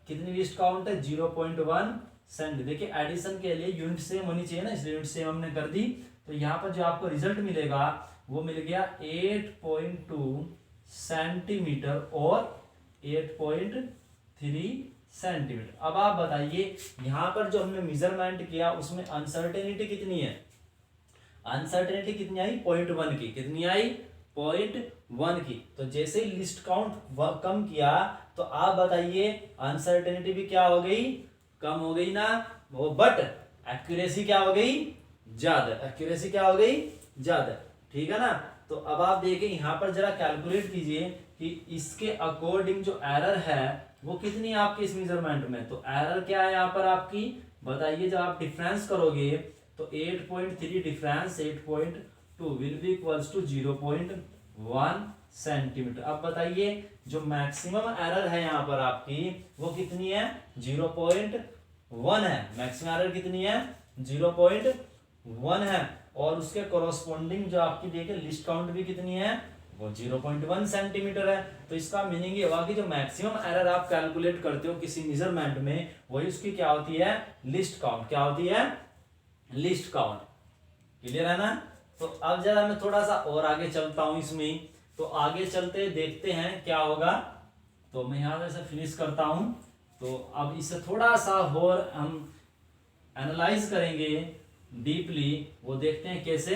कितनी list count है 0.1 Saint. देखिए एडिशन के लिए यूनिट सेम होनी चाहिए ना, इसलिए यूनिट सेम हमने कर दी। तो यहाँ पर जो आपको रिजल्ट मिलेगा वो मिल गया 8.2 सेंटीमीटर और 8.3 सेंटीमीटर। अब आप बताइए यहाँ पर जो हमने मेजरमेंट किया उसमें अनसर्टेनिटी कितनी है, अनसर्टेनिटी कितनी आई 0.1 की, कितनी आई 0.1 की। तो जैसे ही लिस्ट काउंट कम किया तो आप बताइए अनसर्टेनिटी भी क्या हो गई, कम हो गई ना, वो बट एक्यूरेसी क्या हो गई ज्यादा, एक्यूरेसी क्या हो गई ज्यादा, ठीक है ना। तो अब आप देखें यहाँ पर जरा कैलकुलेट कीजिए कि इसके अकॉर्डिंग जो एरर है वो कितनी है आपके इस मेजरमेंट में। तो एरर क्या है यहाँ पर आपकी, बताइए। जब आप डिफरेंस करोगे तो 8.3 difference 8.2 will be equals to 0.1 centimetre. अब बताइए जो मैक्सिमम एरर है यहाँ पर आपकी वो कितनी है 0.1 है, मैक्सिमम एरर कितनी है 0.1 है। और उसके कोरोस्पोंडिंग जो आपकी देखिए लिस्ट काउंट भी कितनी है वो 0.1 सेंटीमीटर है। तो इसका मीनिंग ये हुआ कि जो मैक्सिमम एरर आप कैलकुलेट करते हो किसी मेजरमेंट में वही उसकी क्या होती है लिस्ट काउंट, क्या होती है लिस्ट काउंट। क्लियर है ना। तो अब जरा मैं थोड़ा सा और आगे चलता हूं इसमें, तो आगे चलते देखते हैं क्या होगा। तो मैं यहां से फिनिश करता हूं। तो अब इसे थोड़ा सा और हम एनालाइज करेंगे डीपली, वो देखते हैं कैसे।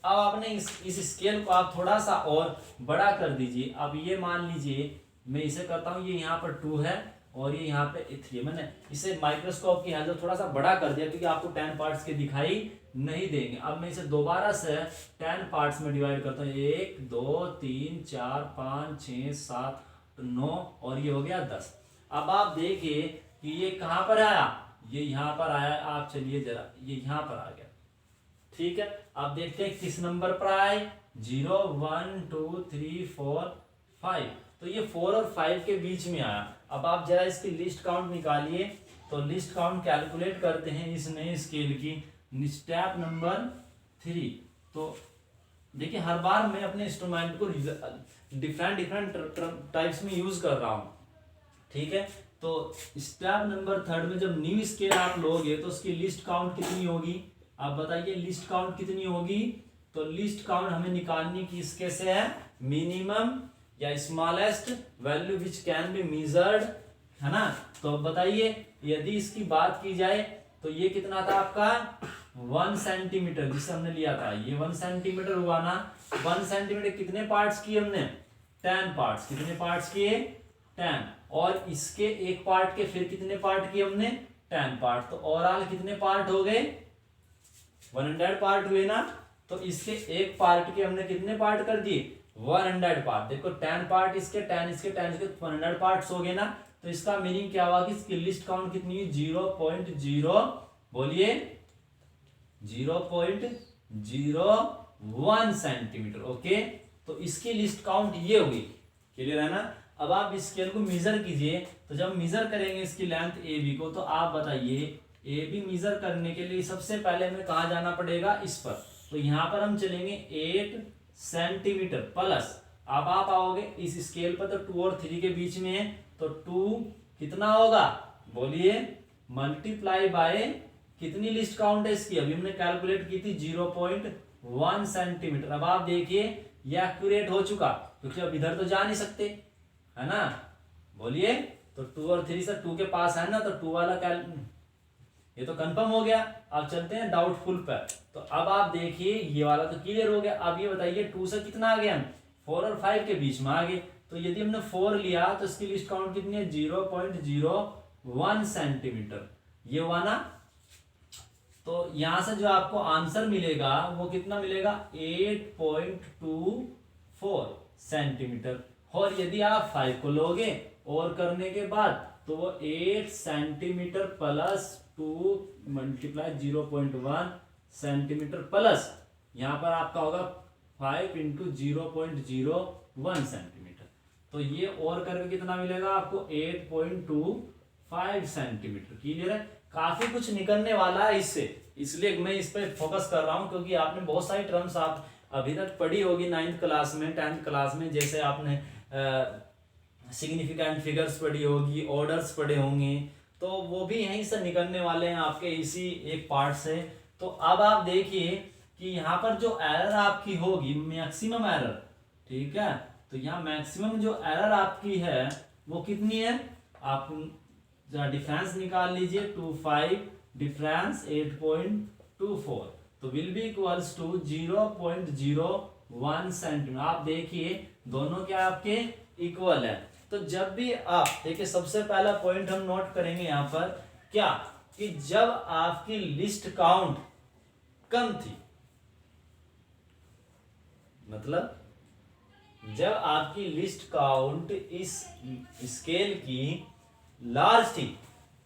अब आपने इस स्केल को आप थोड़ा सा और बड़ा कर दीजिए। अब ये मान लीजिए मैं इसे करता हूं, ये यहाँ पर 2 है और ये यहाँ पे 3 है। मैंने इसे माइक्रोस्कोप की हेल्प से थोड़ा सा बड़ा कर दिया क्योंकि आपको 10 पार्ट्स के दिखाई नहीं देंगे। अब मैं इसे दोबारा से 10 पार्ट्स में डिवाइड करता हूँ, 1 2 3 4 5 6 7 9 और ये हो गया 10। अब आप देखिए कि ये कहाँ पर आया, ये यहाँ पर आया। आप चलिए जरा ये यहाँ पर आ गया, ठीक है। आप देखते हैं किस नंबर पर आए 0 1 2 3 4 5। तो ये 4 और 5 के बीच में आया। अब आप जरा इसकी लिस्ट काउंट निकालिए। तो लिस्ट काउंट कैलकुलेट करते हैं इस नए स्केल की, स्टेप नंबर 3। तो देखिए हर बार मैं अपने इंस्ट्रूमेंट को डिफरेंट टाइप्स में यूज कर रहा हूं, ठीक है। तो स्टेप नंबर 3 में जब न्यू स्केल आप लोगे तो उसकी लिस्ट काउंट कितनी होगी, आप बताइए लिस्ट काउंट कितनी होगी। तो लिस्ट काउंट हमें निकालनी की इसके से है मिनिमम या smallest value which can be measured, है ना। तो बताइए यदि इसकी बात की जाए तो ये कितना था आपका 1 सेंटीमीटर, जिसे हमने लिया था ये 1 सेंटीमीटर हुआ ना। 1 सेंटीमीटर कितने पार्ट्स किए हमने 10 पार्ट्स, कितने पार्ट्स किए 10। और इसके एक पार्ट के फिर कितने पार्ट किए हमने 10 पार्ट। तो ओवरऑल कितने पार्ट हो गए 100 पार्ट हुए ना। तो इसके एक पार्ट के हमने कितने पार्ट कर दिए 100 पार्ट। देखो 10 पार्ट इसके 10 इसके 10 इसके 100 पार्ट्स हो गए ना। तो इसका मीनिंग क्या हुआ कि इसकी लिस्ट काउंट कितनी है 0.0 बोलिए 0.01 सेंटीमीटर। ओके, तो इसकी लिस्ट काउंट ये होगी। क्लियर है ना। अब आप इस स्केल को मेजर कीजिए। तो जब मेजर करेंगे इसकी लेंथ ए बी को, तो आप बताइए ए बी मेजर करने के लिए सबसे पहले हमें कहाँ जाना पड़ेगा इस पर। तो यहाँ पर हम चलेंगे 8 सेंटीमीटर प्लस। अब आप आओगे इस स्केल पर तो 2 और 3 के बीच में है, तो 2 कितना होगा बोलिए मल्टीप्लाई बाय कितनी लिस्ट काउंट है इसकी, अभी हमने कैलकुलेट की थी 0.1 सेंटीमीटर। अब आप देखिए ये एक्यूरेट हो चुका क्योंकि अब इधर तो जा नहीं सकते, है ना। बोलिए तो 2 और 3 से 2 के पास है ना, तो 2 वाला ये तो कंफर्म हो गया। अब चलते हैं डाउटफुल पर। तो अब आप देखिए ये वाला तो क्लियर हो गया। अब ये बताइए 2 से कितना आ गया हम 4 और 5 के बीच में आ गए। तो यदि हमने 4 लिया तो इसकी लिस्ट काउंट कितनी है 0.01 सेंटीमीटर, ये हुआ ना। तो यहां से जो आपको आंसर मिलेगा वो कितना मिलेगा 8.24 सेंटीमीटर। और यदि आप 5 को लोगे और करने के बाद तो वो 8 centimetre plus 2 multiply 0.1 centimetre plus यहां पर आपका होगा 5 इंटू 0.01 सेंटीमीटर। तो ये और करके कितना मिलेगा आपको 8.25 सेंटीमीटर। क्लियर है। काफी कुछ निकलने वाला है इससे, इसलिए मैं इस पर फोकस कर रहा हूं क्योंकि आपने बहुत सारी टर्म्स आप अभी तक पढ़ी होगी 9th क्लास में 10th क्लास में। जैसे आपने सिग्निफिकेंट फिगर्स पढ़ी होगी, ऑर्डर्स पढ़े होंगे, तो वो भी यहीं से निकलने वाले हैं आपके इसी एक पार्ट से। तो अब आप देखिए कि यहाँ पर जो एरर आपकी होगी मैक्सिमम एरर, ठीक है, तो यहाँ मैक्सिमम जो एरर आपकी है वो कितनी है, आप डिफरेंस निकाल लीजिए 25 डिफरेंस 8.24, तो will be equals to 0.01 centimetre. आप देखिए दोनों क्या आपके इक्वल है। तो जब भी आप देखिए सबसे पहला पॉइंट हम नोट करेंगे यहां पर क्या, कि जब आपकी लिस्ट काउंट कम थी, मतलब जब आपकी लिस्ट काउंट इस स्केल की लार्ज थी,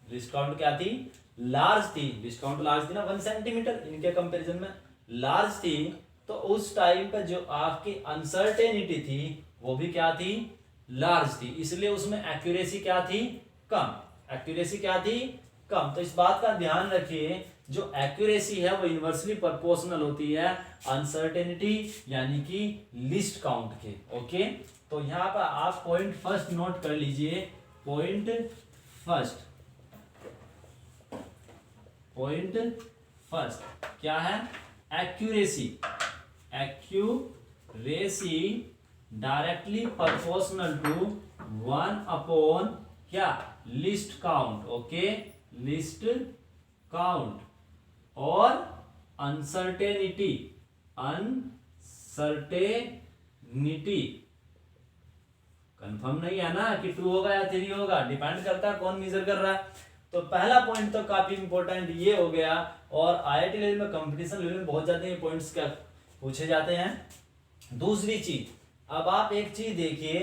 लिस्ट काउंट क्या थी, लार्ज थी, लिस्ट काउंट लार्ज थी ना 1 सेंटीमीटर, इनके कंपैरिजन में लार्ज थी, तो उस टाइम पर जो आपकी अनसर्टेनिटी थी वो भी क्या थी, लार्ज थी, इसलिए उसमें एक्यूरेसी क्या थी, कम, एक्यूरेसी क्या थी, कम। तो इस बात का ध्यान रखिए जो एक्यूरेसी है वो इनवर्सली प्रोपोर्शनल होती है अनसर्टेनिटी यानी कि लिस्ट काउंट के। ओके, तो यहाँ पर आप पॉइंट फर्स्ट नोट कर लीजिए, पॉइंट फर्स्ट, पॉइंट फर्स्ट क्या है, accuracy, accuracy directly proportional to 1 upon क्या, least count. Okay, least count, और अनसर्टेनिटी, अनसर्टेनिटी कंफर्म नहीं है ना कि 2 होगा या 3 होगा, डिपेंड करता है कौन मेजर कर रहा है। तो पहला पॉइंट तो काफी इंपॉर्टेंट ये हो गया, और आईआईटी लेवल में, कंपटीशन लेवल में बहुत ज्यादा ये पॉइंट्स क्या पूछे जाते हैं। दूसरी चीज, अब आप एक चीज देखिए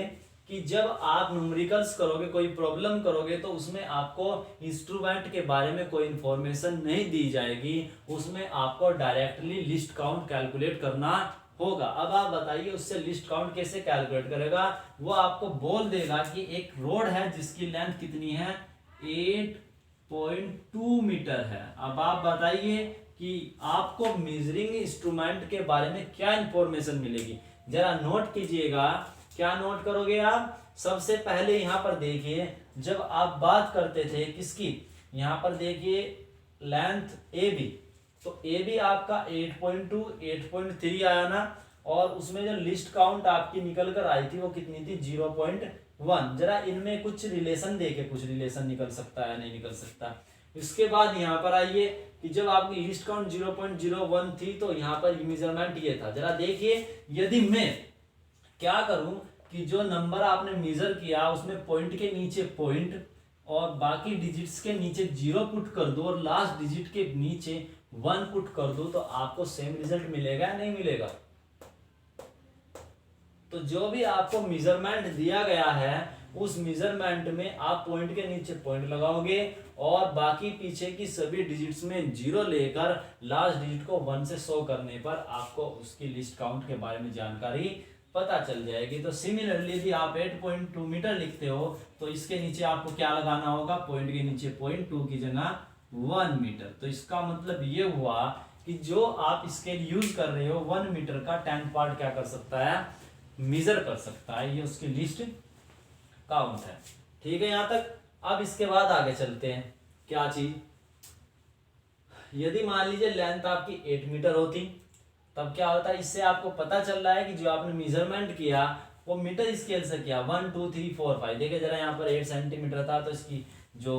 कि जब आप न्यूमेरिकल्स करोगे, कोई प्रॉब्लम करोगे, तो उसमें आपको इंस्ट्रूमेंट के बारे में कोई इंफॉर्मेशन नहीं दी जाएगी, उसमें आपको डायरेक्टली लिस्ट काउंट कैलकुलेट करना होगा। अब आप बताइए उससे लिस्ट काउंट कैसे कैलकुलेट करेगा, वो आपको बोल देगा कि एक रोड है जिसकी लेंथ कितनी है, 8.2 मीटर है। अब आप बताइए कि आपको मेजरिंग इंस्ट्रूमेंट के बारे में क्या इंफॉर्मेशन मिलेगी, जरा नोट कीजिएगा। क्या नोट करोगे आप, सबसे पहले यहां पर देखिए जब आप बात करते थे किसकी, यहां पर देखिए लेंथ ए बी, तो ए बी आपका 8.2 8.3 आया ना, और उसमें जो लिस्ट काउंट आपकी निकल कर आई थी वो कितनी थी, 0.1। जरा इनमें कुछ रिलेशन देके, कुछ रिलेशन निकल सकता है नहीं निकल सकता। इसके बाद यहाँ पर आइए कि जब आपकी लिस्ट काउंट 0.01 थी तो यहाँ पर मेजरमेंट ये था। जरा देखिए यदि मैं क्या करूं कि जो नंबर आपने मेजर किया उसमें पॉइंट के नीचे पॉइंट और बाकी डिजिट्स के नीचे 0 पुट कर दो और लास्ट डिजिट के नीचे 1 पुट कर दो, तो आपको सेम रिजल्ट मिलेगा या नहीं मिलेगा। तो जो भी आपको मेजरमेंट दिया गया है उस मेजरमेंट में आप पॉइंट के नीचे पॉइंट लगाओगे और बाकी पीछे की सभी डिजिट्स में 0 लेकर लास्ट डिजिट को 1 से शो करने पर आपको उसकी लिस्ट काउंट के बारे में जानकारी पता चल जाएगी। तो सिमिलरली यदि आप 8.2 मीटर लिखते हो तो इसके नीचे आपको क्या लगाना होगा, पॉइंट के नीचे 0.2 की जगह 1 मीटर। तो इसका मतलब ये हुआ कि जो आप स्केल यूज कर रहे हो 1 मीटर का 10 पार्ट क्या कर सकता है, मेजर कर सकता है, ये उसकी लिस्ट काउंट है। ठीक है यहां तक। अब इसके बाद आगे चलते हैं, क्या चीज, यदि मान लीजिए लेंथ आपकी 8 मीटर होती तब क्या होता है, इससे आपको पता चल रहा है कि जो आपने मेजरमेंट किया वो मीटर स्केल से किया 1 2 3 4 5। देखिए जरा यहाँ पर 8 सेंटीमीटर था तो इसकी जो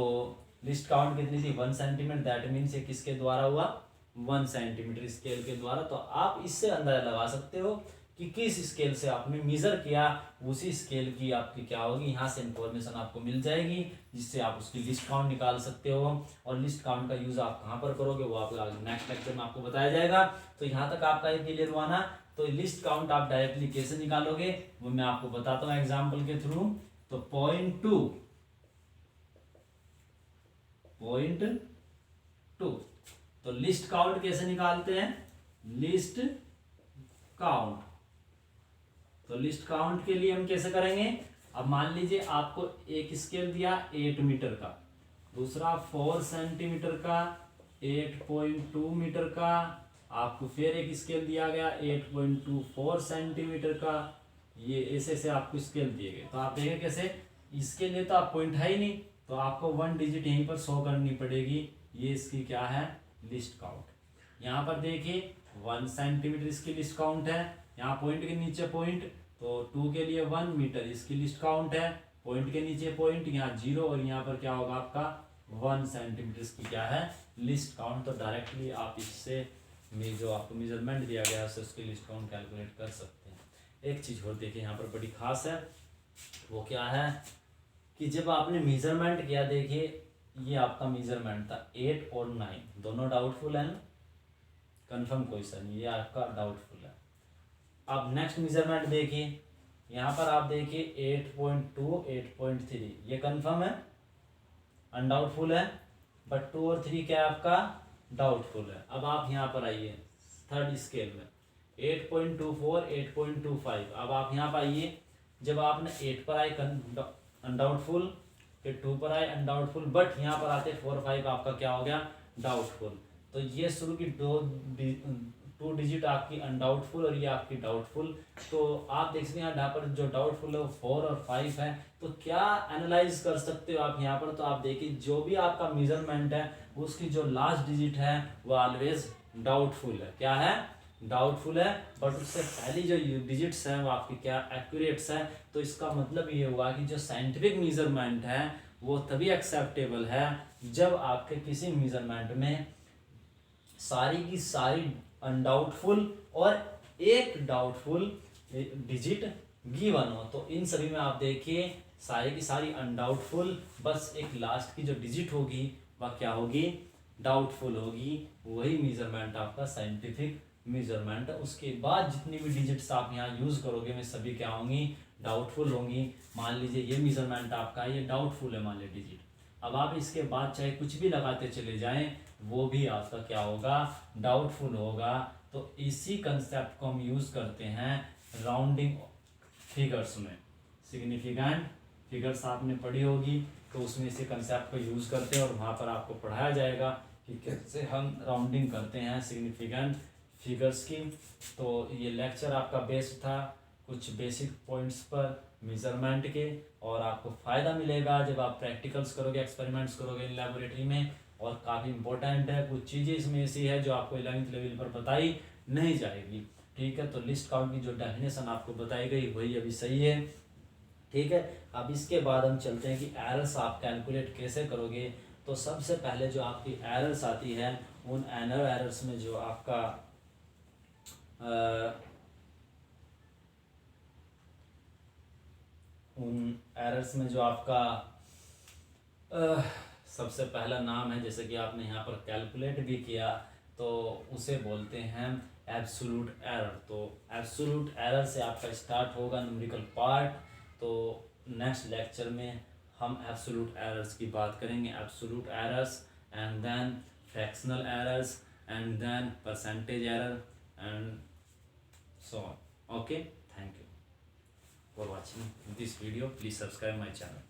लिस्ट काउंट कितनी थी 1 सेंटीमीटर, दैट मीन्स ये किसके द्वारा हुआ, 1 सेंटीमीटर स्केल के द्वारा। तो आप इससे अंदाजा लगा सकते हो कि किस स्केल से आपने मेजर किया, उसी स्केल की आपकी क्या होगी, यहाँ से इंफॉर्मेशन आपको मिल जाएगी जिससे आप उसकी लिस्ट काउंट निकाल सकते हो। और लिस्ट काउंट का यूज आप कहाँ पर करोगे वो आपको नेक्स्ट लेक्चर में आपको बताया जाएगा। तो यहाँ तक आपका ये क्लियर हुआ ना। तो लिस्ट काउंट आप डायरेक्टली कैसे निकालोगे वो मैं आपको बताता हूँ एग्जाम्पल के थ्रू। तो पॉइंट टू, तो लिस्ट काउंट कैसे निकालते हैं, लिस्ट काउंट, तो लिस्ट काउंट के लिए हम कैसे करेंगे, अब मान लीजिए आपको एक स्केल दिया 8 मीटर का, दूसरा 4 सेंटीमीटर का, 8.2 मीटर का, आपको फिर एक स्केल दिया गया 8.24 सेंटीमीटर का, ये ऐसे से आपको स्केल दिए गए। तो आप देखें कैसे इसके लिए तो आप पॉइंट है ही नहीं, तो आपको 1 डिजिट यहीं पर शो करनी पड़ेगी। ये इसकी क्या है, लिस्ट काउंट। यहाँ पर देखिए 1 सेंटीमीटर इसकी लिस्ट काउंट है, यहाँ पॉइंट के नीचे पॉइंट, तो 2 के लिए 1 मीटर इसकी लिस्ट काउंट है, पॉइंट के नीचे पॉइंट, यहाँ 0 और यहाँ पर क्या होगा आपका 1 सेंटीमीटर इसकी क्या है, लिस्ट काउंट। तो डायरेक्टली आप इससे जो आपको मेजरमेंट दिया गया है उसकी लिस्ट काउंट कैलकुलेट कर सकते हैं। एक चीज़ और देखिए यहाँ पर बड़ी खास है, वो क्या है कि जब आपने मेजरमेंट किया, देखिए ये आपका मेजरमेंट था 8 और 9 दोनों डाउटफुल है ना, कंफर्म क्वेश्चन, ये आपका डाउटफुल है। अब नेक्स्ट मेजरमेंट देखिए, यहाँ पर आप देखिए 8.2 8.3 ये कंफर्म है, अनडाउटफुल है, बट 2 और 3 क्या है आपका डाउटफुल है। अब आप यहाँ पर आइए थर्ड स्केल में 8.24 8.25, अब आप यहाँ पर आइए, जब आपने 8 पर आए अनडाउटफुल, फिर 2 पर आए अनडाउटफुल, बट यहाँ पर आते 4 5 आपका क्या हो गया डाउटफुल। तो ये शुरू की 2 डिजिट आपकी अनडाउटफुल और ये आपकी डाउटफुल। तो आप देख सकते हैं यहाँ पर जो डाउटफुल है वो 4 और 5 है। तो क्या एनालाइज कर सकते हो आप यहाँ पर, तो आप देखिए जो भी आपका मेजरमेंट है उसकी जो लास्ट डिजिट है वो ऑलवेज डाउटफुल है। क्या है, डाउटफुल है, बट उससे पहली जो डिजिट्स है वो आपकी क्या एक्यूरेट्स है। तो इसका मतलब ये हुआ कि जो साइंटिफिक मेजरमेंट है वो तभी एक्सेप्टेबल है जब आपके किसी मेजरमेंट में सारी की सारी अनडाउटफुल और एक डाउटफुल डिजिट गिवन हो। तो इन सभी में आप देखिए सारी की सारी अनडाउटफुल, बस एक लास्ट की जो डिजिट होगी वह क्या होगी, डाउटफुल होगी। वही मेजरमेंट आपका साइंटिफिक मेजरमेंट है। उसके बाद जितनी भी डिजिट्स आप यहाँ यूज करोगे वे सभी क्या होंगी, डाउटफुल होंगी। मान लीजिए ये मेजरमेंट आपका ये डाउटफुल है, मान लीजिए डिजिट, अब आप इसके बाद चाहे कुछ भी लगाते चले जाएं वो भी आपका क्या होगा, डाउटफुल होगा। तो इसी कंसेप्ट को हम यूज करते हैं राउंडिंग फिगर्स में। सिग्निफिकेंट फिगर्स आपने पढ़ी होगी, तो उसमें इसी कंसेप्ट को यूज करते हैं और वहाँ पर आपको पढ़ाया जाएगा कि कैसे हम राउंडिंग करते हैं सिग्निफिकेंट फिगर्स की। तो ये लेक्चर आपका बेस्ड था कुछ बेसिक पॉइंट्स पर मेजरमेंट के, और आपको फ़ायदा मिलेगा जब आप प्रैक्टिकल्स करोगे, एक्सपेरिमेंट्स करोगे इन लेबोरेटरी में। और काफ़ी इंपॉर्टेंट है, कुछ चीज़ें इसमें ऐसी है जो आपको 11th लेवल पर बताई नहीं जाएगी। ठीक है, तो लिस्ट काउंट की जो डेफिनेशन आपको बताई गई वही अभी सही है। ठीक है, अब इसके बाद हम चलते हैं कि एरर्स आप कैलकुलेट कैसे करोगे। तो सबसे पहले जो आपकी एरर्स आती है उन एरर्स में जो आपका उन एरर्स में जो आपका सबसे पहला नाम है, जैसे कि आपने यहाँ पर कैलकुलेट भी किया, तो उसे बोलते हैं एब्सोल्यूट एरर। तो एब्सोल्यूट एरर से आपका स्टार्ट होगा न्यूमेरिकल पार्ट। तो नेक्स्ट लेक्चर में हम एब्सोल्यूट एरर्स की बात करेंगे, absolute errors and then fractional errors and then percentage error and so on. Okay, thank you for watching this video. Please subscribe my channel.